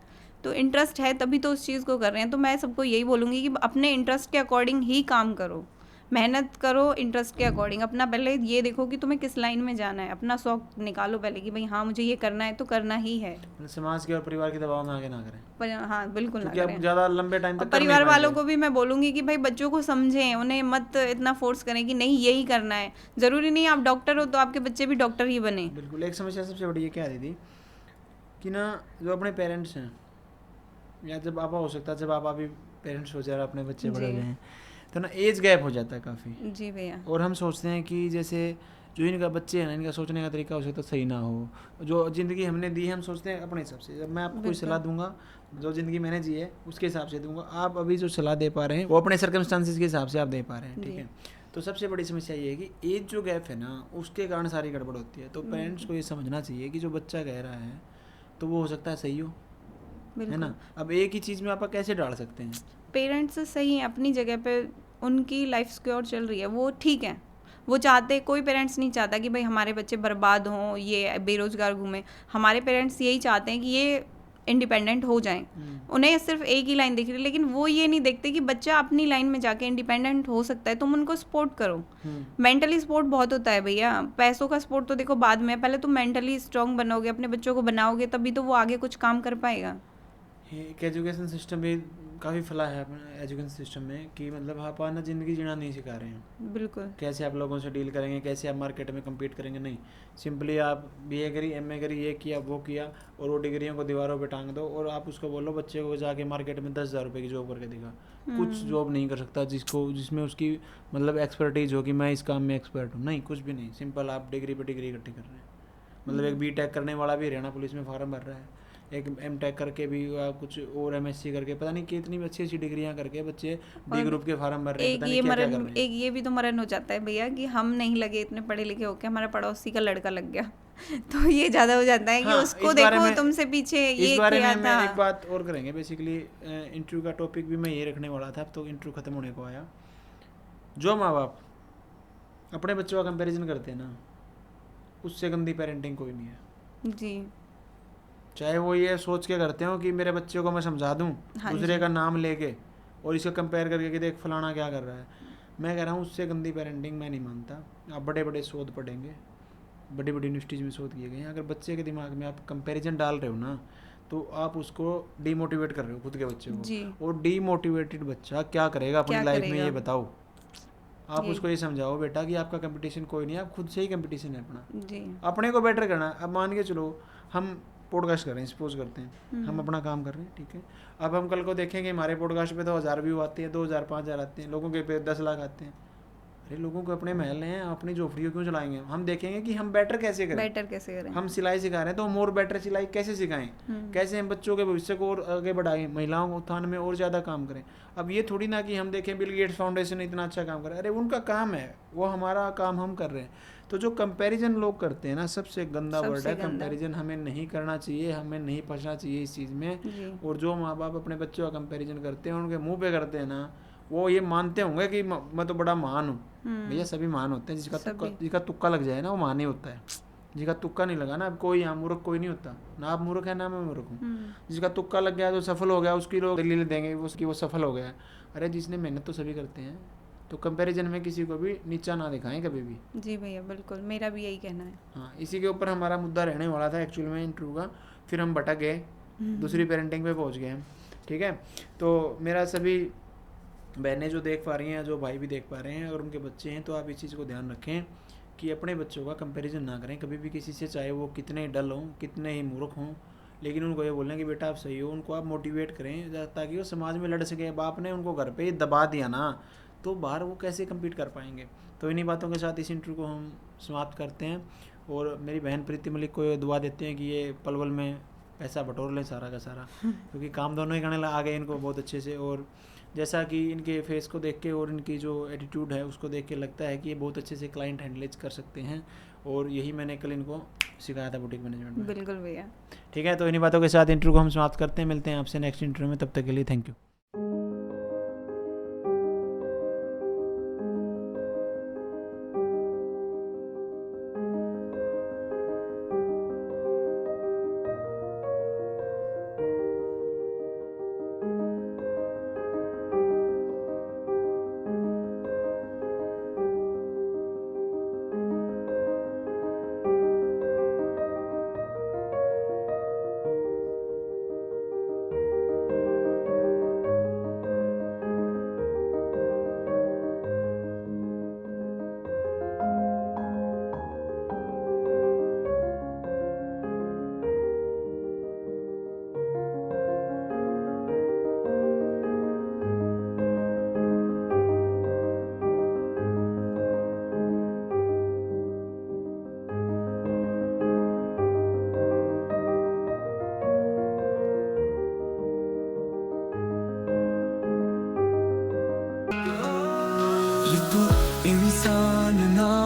तो इंटरेस्ट है तभी तो उस चीज़ को कर रहे हैं। तो मैं सबको यही बोलूँगी कि अपने इंटरेस्ट के अकॉर्डिंग ही काम करो, मेहनत करो इंटरेस्ट के अकॉर्डिंग। अपना पहले ये देखो कि तुम्हें किस लाइन में जाना है, अपना शौक निकालो पहले कि भाई हाँ मुझे ये करना है तो करना ही है। मतलब समाज के और परिवार के दबाव में आगे ना करें, पर हाँ बिल्कुल ना क्योंकि आप करें। ज़्यादा लंबे टाइम और तक कर नहीं परिवार वालों पाएंगे। को भी मैं बोलूँगी कि भाई बच्चों को समझें, उन्हें मत इतना फोर्स करें कि नहीं यही करना है। ज़रूरी नहीं आप डॉक्टर हो तो आपके बच्चे भी डॉक्टर ही बने। बिल्कुल। एक समस्या सबसे बड़ी ये क्या है दीदी, कि ना जो अपने पेरेंट्स हैं, या जब आपा हो सकता है, जब आप अभी पेरेंट्स हो जाए और अपने बच्चे बड़े हो जी। जाएं, तो ना एज गैप हो जाता है काफ़ी, जी भैया। और हम सोचते हैं कि जैसे जो इनका बच्चे हैं ना, इनका सोचने का तरीका हो सकता है सही ना हो, जो ज़िंदगी हमने दी है हम सोचते हैं अपने हिसाब से। जब मैं आपको कोई बिल्कुल। सलाह दूंगा, जो ज़िंदगी मैंने जी है उसके हिसाब से दूंगा, आप अभी जो सलाह दे पा रहे हैं वो अपने सर्कमस्टांसिस के हिसाब से आप दे पा रहे हैं, ठीक जी। है। तो सबसे बड़ी समस्या ये है कि एज जो गैप है ना, उसके कारण सारी गड़बड़ होती है। तो पेरेंट्स को ये समझना चाहिए कि जो बच्चा कह रहा है तो वो हो सकता है सही हो, है बिल्कुल। ना। अब एक ही चीज़ में आप कैसे डाल सकते हैं। पेरेंट्स सही हैं अपनी जगह पे, उनकी लाइफ सिक्योर चल रही है, वो ठीक है। वो चाहते, कोई पेरेंट्स नहीं चाहता कि भाई हमारे बच्चे बर्बाद हों, ये बेरोजगार घूमें। हमारे पेरेंट्स यही चाहते हैं कि ये इंडिपेंडेंट हो जाएं। उन्हें सिर्फ एक ही लाइन दिख रही है, लेकिन वो ये नहीं देखते कि बच्चा अपनी लाइन में जाके इंडिपेंडेंट हो सकता है, तुम उनको सपोर्ट करो। मेंटली सपोर्ट बहुत होता है भैया, पैसों का सपोर्ट तो देखो बाद में, पहले तुम मेंटली स्ट्रांग बनोगे, अपने बच्चों को बनाओगे, तभी तो वो आगे कुछ काम कर पाएगा। एक एजुकेशन सिस्टम भी काफ़ी फला है अपने एजुकेशन सिस्टम में कि मतलब आप आना ज़िंदगी जीना नहीं सिखा रहे हैं। बिल्कुल। कैसे आप लोगों से डील करेंगे, कैसे आप मार्केट में कम्पीट करेंगे, नहीं। सिंपली आप बीए करी, एमए करी, ये किया वो किया, और वो डिग्रियों को दीवारों पे टांग दो, और आप उसको बोलो बच्चे को जाके मार्केट में 10,000 रुपये की जॉब करके दिखा। कुछ जॉब नहीं कर सकता जिसमें उसकी मतलब एक्सपर्टीज हो कि मैं इस काम में एक्सपर्ट हूँ, नहीं, कुछ भी नहीं। सिंपल आप डिग्री पे डिग्री इकट्ठी कर रहे हैं। मतलब एक बीटेक करने वाला भी हरियाणा पुलिस में फार्म भर रहा है, एक एमटेक करके भी कुछ और एमएससी करके, पता नहीं कितनी अच्छी अच्छी डिग्रियां करके बच्चे डी ग्रुप के फार्म भर रहे हैं, एक पता ये नहीं क्या क्या कर मरण, रहे हैं। एक ये भी तो मरण हो जाता है भैया कि हम नहीं लगे इतने पढ़े लिखे होके, हमारा पड़ोसी का लड़का लग गया। तो ये ज्यादा हो जाता है कि हाँ, उसको इस बारे देखो में तुमसे पीछे इस ये बारे किया में था। मैं एक बात और करेंगे। बेसिकली इंटरव्यू का टॉपिक भी मैं ये रखने वाला था, अब तो इंटरव्यू खत्म होने को आया। जो माँ बाप अपने बच्चों का कंपैरिजन करते हैं ना, उससे गंदी पेरेंटिंग कोई नहीं है। जी। चाहे वो ये सोच के करते हो कि मेरे बच्चे को मैं समझा दूं हाँ दूसरे जी। का नाम लेके, और इसको कंपेयर करके कि देख फलाना क्या कर रहा है। मैं कह रहा हूँ उससे गंदी पेरेंटिंग मैं नहीं मानता। आप बड़े बड़े शोध पढ़ेंगे, बड़ी बड़ी यूनिवर्सिटीज़ में शोध किए गए हैं। अगर बच्चे के दिमाग में आप कंपैरिजन डाल रहे हो ना, तो आप उसको डीमोटिवेट कर रहे हो खुद के बच्चे जी। को। और डीमोटिवेटेड बच्चा क्या करेगा अपनी क्या लाइफ में, करेगा? ये बताओ। आप ये उसको ये समझाओ बेटा कि आपका कंपटीशन कोई नहीं है, आप खुद से ही कंपटीशन है अपना। जी। अपने को बेटर करना है। अब मान के चलो हम पॉडकास्ट कर रहे हैं, सपोज करते हैं हम अपना काम कर रहे हैं, ठीक है। अब हम कल को देखेंगे हमारे पॉडकास्ट पे तो 1000 व्यू आते हैं, 2000 5000 आते हैं, लोगों के पे 10 लाख आते हैं। अरे लोगों को अपने महल हैं, अपनी झोपड़ियों क्यों चलाएंगे। हम देखेंगे कि हम बेटर कैसे करें। बेटर कैसे करें। हम सिलाई सिखा रहे हैं तो हम और बेटर सिलाई कैसे सिखाएं, कैसे हम बच्चों के भविष्य को और आगे बढ़ाएं, महिलाओं के उत्थान में और ज़्यादा काम करें। अब ये थोड़ी ना कि हम देखें बिल गेट्स फाउंडेशन इतना अच्छा काम कर रहा है, अरे उनका काम है, वो हमारा काम हम कर रहे हैं। तो जो कंपैरिजन लोग करते हैं ना, सबसे गंदा वर्ड सबसे है गंदा। कंपैरिजन। हमें नहीं करना चाहिए, हमें नहीं फंसना चाहिए इस चीज़ में। जी। और जो माँ बाप अपने बच्चों का कंपैरिजन करते हैं, उनके मुंह पे करते हैं ना, वो ये मानते होंगे कि मैं तो बड़ा महान हूँ। भैया सभी महान होते हैं, जिसका तुक्का लग जाए ना वो महान ही होता है। जिसका तुक्का नहीं लगा ना, अब कोई यहाँ मूर्ख कोई नहीं होता ना। आप मूर्ख है ना मैं मूर्ख हूँ। जिसका तुक्का लग गया तो सफल हो गया, उसकी लोग दलील देंगे उसकी वो सफल हो गया। अरे जिसने मेहनत तो सभी करते हैं। तो कंपैरिजन में किसी को भी नीचा ना दिखाएं कभी भी। जी भैया बिल्कुल, मेरा भी यही कहना है। हाँ, इसी के ऊपर हमारा मुद्दा रहने वाला था एक्चुअल में इंटरव्यू का, फिर हम भटक गए, दूसरी पेरेंटिंग पे पहुँच गए हम, ठीक है। तो मेरा सभी बहनें जो देख पा रही हैं, जो भाई भी देख पा रहे हैं, अगर उनके बच्चे हैं तो आप इस चीज़ को ध्यान रखें कि अपने बच्चों का कंपैरिजन ना करें कभी भी किसी से, चाहे वो कितने डल हों, कितने ही मूर्ख हों। लेकिन उनको ये बोलें कि बेटा आप सही हो, उनको आप मोटिवेट करें ताकि वो समाज में लड़ सके। अब आपने उनको घर पे ही दबा दिया ना, तो बाहर वो कैसे कम्पीट कर पाएंगे। तो इन्हीं बातों के साथ इस इंटरव्यू को हम समाप्त करते हैं, और मेरी बहन प्रीति मलिक को ये दुआ देते हैं कि ये पल पल में पैसा बटोर लें सारा का सारा, क्योंकि काम दोनों ही करने आ गए इनको बहुत अच्छे से। और जैसा कि इनके फेस को देख के और इनकी जो एटीट्यूड है उसको देख के लगता है कि ये बहुत अच्छे से क्लाइंट हैंडलेज कर सकते हैं, और यही मैंने कल इनको सिखाया था बुटीक मैनेजमेंट में। बिल्कुल भैया। ठीक है, तो इन्हीं बातों के साथ इंटरव्यू को हम समाप्त करते हैं। मिलते हैं आपसे नेक्स्ट इंटरव्यू में, तब तक के लिए थैंक यू।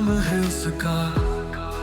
नाम है उसका